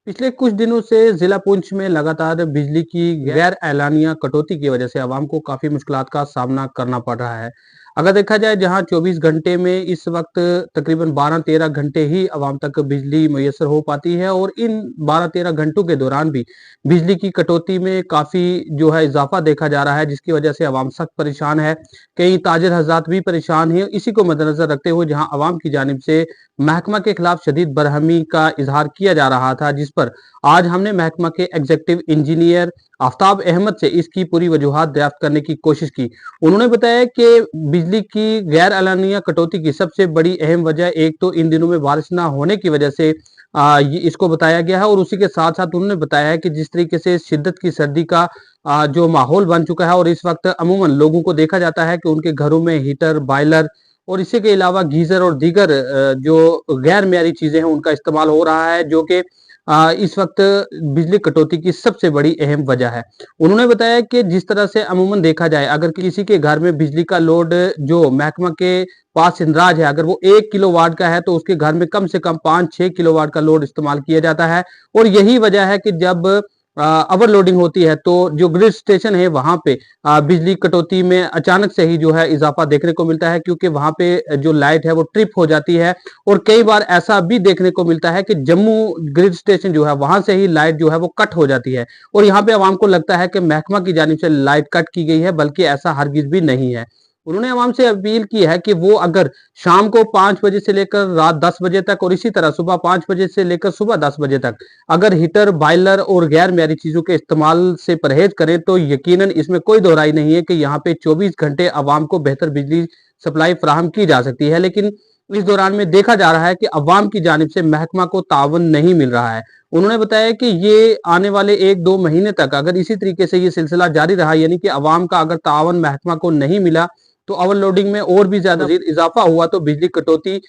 पिछले कुछ दिनों से जिला पुंछ में लगातार बिजली की गैर एलानिया कटौती की वजह से आवाम को काफी मुश्किलात का सामना करना पड़ रहा है। अगर देखा जाए जहां 24 घंटे में इस वक्त तकरीबन 12-13 घंटे ही आवाम तक बिजली मुयस्सर हो पाती है और इन 12-13 घंटों के दौरान भी बिजली की कटौती में काफी जो है इजाफा देखा जा रहा है, जिसकी वजह से आवाम सख्त परेशान है। कई ताजिर हजरात भी परेशान है। इसी को मद्देनजर रखते हुए जहां आवाम की जानिब से महकमा के खिलाफ शदीद बरहमी का इजहार किया जा रहा था, जिस पर आज हमने महकमा के एग्जीक्यूटिव इंजीनियर आफ्ताब अहमद से इसकी पूरी वजूहात दरियाफ्त करने की कोशिश की। उन्होंने बताया कि बिजली की गैर एलानिया कटौती की सबसे बड़ी अहम वजह एक तो इन दिनों में बारिश ना होने की वजह से इसको बताया गया है, और उसी के साथ साथ उन्होंने बताया है कि जिस तरीके से शिद्दत की सर्दी का जो माहौल बन चुका है और इस वक्त अमूमन लोगों को देखा जाता है कि उनके घरों में हीटर, बॉयलर और इसी के अलावा गीजर और दीगर जो गैर मियारी चीजें हैं उनका इस्तेमाल हो रहा है, जो कि इस वक्त बिजली कटौती की सबसे बड़ी अहम वजह है। उन्होंने बताया कि जिस तरह से अमूमन देखा जाए, अगर किसी के घर में बिजली का लोड जो महकमा के पास इंदराज है, अगर वो 1 किलोवाट का है तो उसके घर में कम से कम 5-6 किलोवाट का लोड इस्तेमाल किया जाता है। और यही वजह है कि जब ओवरलोडिंग होती है तो जो ग्रिड स्टेशन है वहां पे बिजली कटौती में अचानक से ही जो है इजाफा देखने को मिलता है, क्योंकि वहां पे जो लाइट है वो ट्रिप हो जाती है। और कई बार ऐसा भी देखने को मिलता है कि जम्मू ग्रिड स्टेशन जो है वहां से ही लाइट जो है वो कट हो जाती है, और यहाँ पे आवाम को लगता है कि महकमा की जानिब से लाइट कट की गई है, बल्कि ऐसा हरगिज भी नहीं है। उन्होंने आवाम से अपील की है कि वो अगर शाम को 5 बजे से लेकर रात 10 बजे तक और इसी तरह सुबह 5 बजे से लेकर सुबह 10 बजे तक अगर हीटर, बॉयलर और गैर मियारी चीजों के इस्तेमाल से परहेज करें तो यकीनन इसमें कोई दोहराई नहीं है कि यहाँ पे 24 घंटे आवाम को बेहतर बिजली सप्लाई फराहम की जा सकती है। लेकिन इस दौरान में देखा जा रहा है कि अवाम की जानिब से महकमा को तावन नहीं मिल रहा है। उन्होंने बताया कि ये आने वाले 1-2 महीने तक अगर इसी तरीके से ये सिलसिला जारी रहा, यानी कि अवाम का अगर तावन महकमा को नहीं मिला तो ओवरलोडिंग में और भी ज्यादा इजाफा हुआ तो बिजली कटौती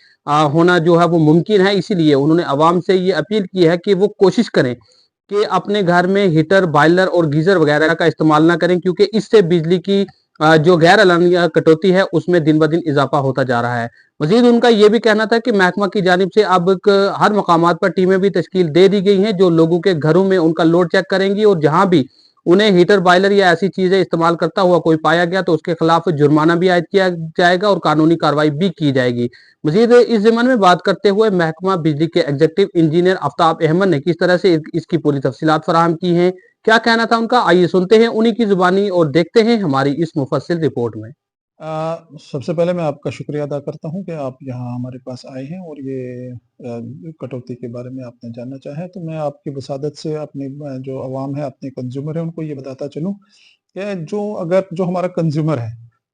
होना जो है वो मुमकिन है। इसीलिए उन्होंने अवाम से ये अपील की है कि वो कोशिश करें कि अपने घर में हीटर, बॉयलर और गीजर वगैरह का इस्तेमाल ना करें, क्योंकि इससे बिजली की जो गैर एलानिया कटौती है उसमें दिन ब दिन इजाफा होता जा रहा है। मजीद उनका ये भी कहना था कि महकमा की जानिब से अब हर मकामात पर टीमें भी तश्कील दे दी गई हैं जो लोगों के घरों में उनका लोड चेक करेंगी, और जहां भी उन्हें हीटर, बॉयलर या ऐसी चीजें इस्तेमाल करता हुआ कोई पाया गया तो उसके खिलाफ जुर्माना भी आयद किया जाएगा और कानूनी कार्रवाई भी की जाएगी। मजीद इस ज़िम्मन में बात करते हुए महकमा बिजली के एग्जीक्यूटिव इंजीनियर आफ्ताब अहमद ने किस तरह से इसकी पूरी तफसीलात फराहम की हैं, क्या कहना था उनका, आइए सुनते हैं उन्हीं की जुबानी और देखते हैं हमारी इस मुफस्सिल रिपोर्ट में। सबसे पहले मैं आपका शुक्रिया अदा करता हूँ कि आप यहाँ हमारे पास आए हैं और ये कटौती के बारे में आपने जानना चाहा है। तो मैं आपकी वसादत से अपनी जो अवाम है, अपने कंज़्यूमर है, उनको ये बताता चलूँ कि जो हमारा कंज़्यूमर है,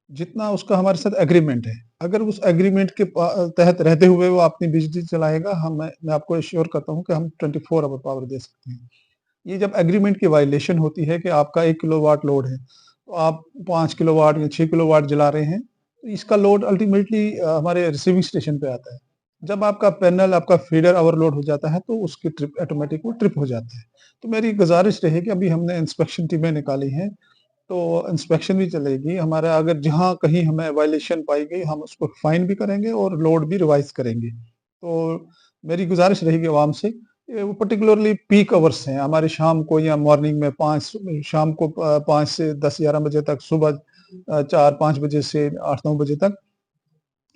जितना उसका हमारे साथ एग्रीमेंट है, अगर उस एग्रीमेंट के तहत रहते हुए वो अपनी बिजली चलाएगा, मैं आपको एश्योर करता हूँ कि हम 24 आवर पावर दे सकते हैं। ये जब एग्रीमेंट की वायलेशन होती है कि आपका 1 किलोवाट लोड है, तो आप 5 किलोवाट या 6 किलोवाट जला रहे हैं, तो इसका लोड अल्टीमेटली हमारे रिसीविंग स्टेशन पे आता है। जब आपका पैनल, आपका फीडर ओवरलोड हो जाता है, तो उसकी ट्रिप ऑटोमेटिक वो ट्रिप हो जाता है। तो मेरी गुज़ारिश रहेगी, अभी हमने इंस्पेक्शन टीमें निकाली हैं, तो इंस्पेक्शन भी चलेगी। हमारा अगर जहाँ कहीं हमें वायलेशन पाई गई, हम उसको फाइन भी करेंगे और लोड भी रिवाइज़ करेंगे। तो मेरी गुज़ारिश रहेगी अवाम से, वो पर्टिकुलरली पीक आवर्स हैं, हमारे शाम को या मॉर्निंग में 5 शाम को 5 से 10-11 बजे तक, सुबह 4-5 बजे से 8-9 बजे तक।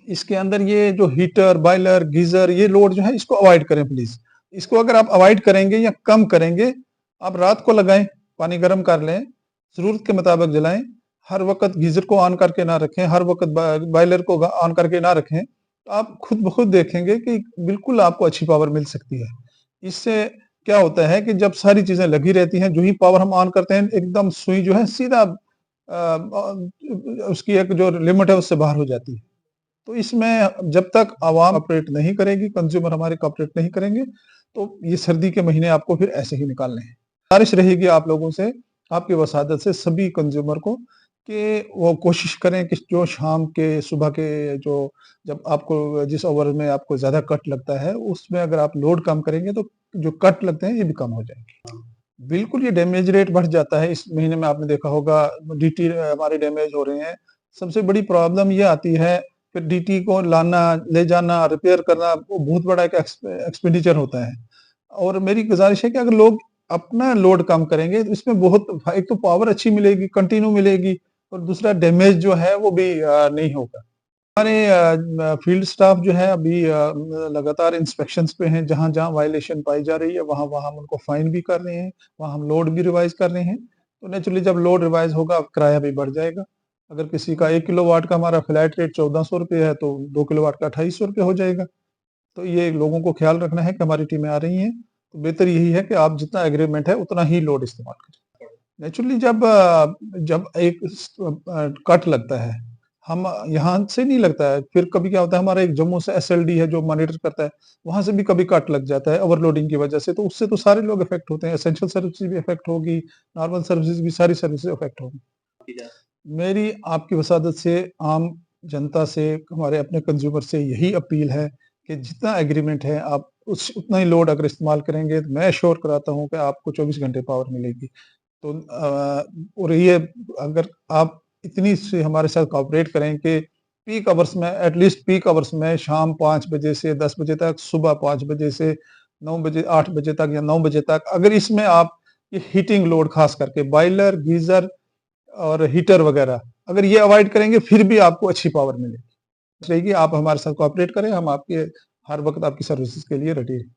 इसके अंदर ये जो हीटर, बॉयलर, गीज़र, ये लोड जो है इसको अवॉइड करें प्लीज़। इसको अगर आप अवॉइड करेंगे या कम करेंगे, आप रात को लगाएँ, पानी गर्म कर लें, ज़रूरत के मुताबिक जलाएँ, हर वक़्त गीज़र को ऑन करके ना रखें, हर वक़्त बॉयलर को ऑन करके ना रखें। तो आप खुद ब खुद देखेंगे कि बिल्कुल आपको अच्छी पावर मिल सकती है। इससे क्या होता है कि जब सारी चीज़ें लगी रहती हैं, जो ही पावर हम ऑन करते हैं, एकदम सुई जो है सीधा उसकी एक जो लिमिट है उससे बाहर हो जाती है। तो इसमें जब तक आवाम ऑपरेट नहीं करेगी, कंज़्यूमर हमारे कोऑपरेट नहीं करेंगे, तो ये सर्दी के महीने आपको फिर ऐसे ही निकालने हैं। गुज़ारिश रहेगी आप लोगों से, आपकी वसादत से सभी कंज़्यूमर को, कि वो कोशिश करें कि जो शाम के, सुबह के जो जब आपको जिस ओवर में आपको ज़्यादा कट लगता है, उसमें अगर आप लोड कम करेंगे तो जो कट लगते हैं ये भी कम हो जाएँगे। बिल्कुल, ये डैमेज रेट बढ़ जाता है। इस महीने में आपने देखा होगा डीटी हमारे डैमेज हो रहे हैं। सबसे बड़ी प्रॉब्लम ये आती है, फिर डीटी को लाना, ले जाना, रिपेयर करना, वो बहुत बड़ा एक एक्सपेंडिचर होता है। और मेरी गुज़ारिश है कि अगर लोग अपना लोड कम करेंगे तो इसमें बहुत एक तो पावर अच्छी मिलेगी, कंटिन्यू मिलेगी और दूसरा डैमेज जो है वो भी नहीं होगा। हमारे फील्ड स्टाफ जो है अभी लगातार इंस्पेक्शंस पे हैं, जहाँ-जहाँ वायलेशन पाई जा रही है, वहाँ-वहाँ हम उनको फाइन भी कर रहे हैं, वहाँ हम लोड भी रिवाइज़ कर रहे हैं। तो नेचुरली जब लोड रिवाइज़ होगा, किराया भी बढ़ जाएगा। अगर किसी का 1 किलोवाट का हमारा फ्लैट रेट ₹1400 है, तो 2 किलोवाट का ₹2800 हो जाएगा। तो ये लोगों को ख़्याल रखना है कि हमारी टीमें आ रही हैं, तो बेहतर यही है कि आप जितना एग्रीमेंट है, उतना ही लोड इस्तेमाल करें। नेचुरली जब एक कट लगता है, हम यहाँ से नहीं लगता है, फिर कभी क्या होता है हमारा एक जम्मू से एसएलडी है जो मॉनिटर करता है, वहाँ से भी कभी कट लग जाता है ओवरलोडिंग की वजह से, तो उससे तो सारे लोग इफ़ेक्ट होते हैं, एसेंशियल सर्विसेज़ भी इफ़ेक्ट होगी, नॉर्मल सर्विसेज़ भी सारी सर्विसेज़ इफ़ेक्ट होंगी। मेरी आपकी वसादत से आम जनता से, हमारे अपने कंज़्यूमर से यही अपील है कि जितना एग्रीमेंट है आप उस उतना ही लोड अगर इस्तेमाल करेंगे, तो मैं एश्योर कराता हूँ कि आपको 24 घंटे पावर मिलेगी। तो और ये अगर आप इतनी से हमारे साथ कोऑपरेट करें कि पीक आवर्स में एटलीस्ट पीक आवर्स में शाम 5 बजे से 10 बजे तक, सुबह 5 बजे से 9 बजे 8 बजे तक या 9 बजे तक, अगर इसमें आप ये हीटिंग लोड ख़ास करके बॉयलर, गीज़र और हीटर वगैरह अगर ये अवॉइड करेंगे फिर भी आपको अच्छी पावर मिलेगी। रहेगी आप हमारे साथ कोऑपरेट करें, हम आपके हर वक़्त आपकी सर्विसेज़ के लिए रेडी हैं।